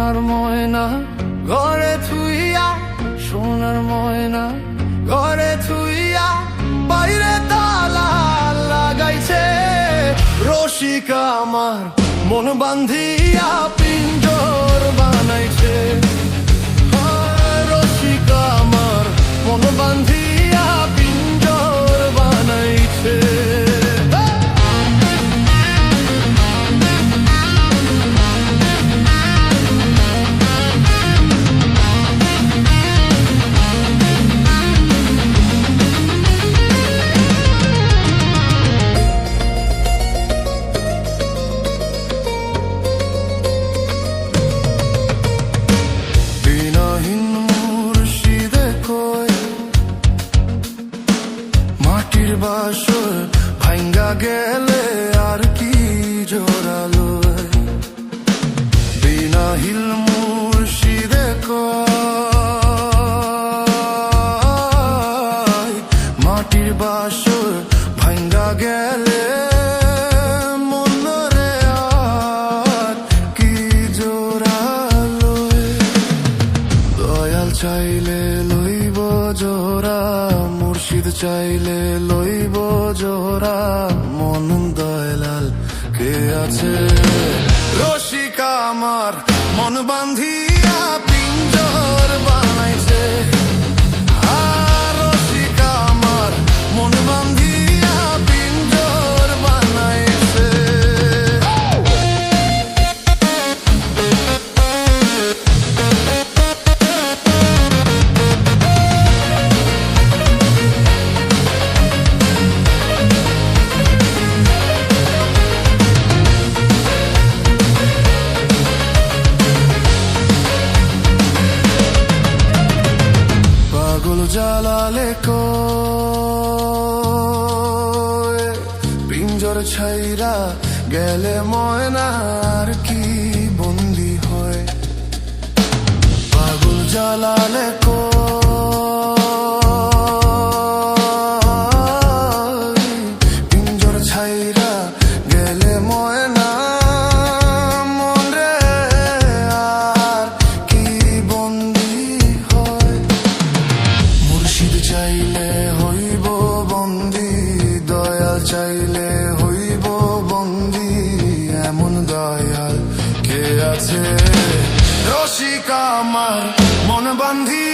সোনার ময়না ঘরে থুইয়া, সোনার ময়না ঘরে থুইয়া, বাইরে তালা লাগাইছে। রসিকা আমার মন বান্ধিয়া পিঞ্জর বানাইছে। রসিকা আমার মন বান্ধিয়া পিঞ্জর বানাইছে। বাসর ভাঙ্গা গেলে আর কি জোরালো, বিনাহিল মুর্শিদে কয় মাটির বাসর ভাঙ্গা গেলে মনরে আর কি জোরালো। দয়াল চাইলে লইব জোড়া, মুর্শিদ চাইলে লইব জোড়া, মন দয়াল কে আছে। রসিকা আমার মন বান্ধিয়া পিঞ্জর বানাইছে। রসিকা আমার মন বান্ধিয়া পিঞ্জর বানাইছে। জালালে কয় পিঞ্জর ছাইরা গেলে ময়নার কি বন্দি হয়। পাগল জালালে কয় পিঞ্জর ছাইরা গেলে ময়না মনরে আর কি বন্দি হয়। মুর্শিদ চাইলে হইব বন্দি, দয়াল চাইলে হইব বন্দি, এমন দয়াল কে আছে। রসিকা আমার মন বান্ধি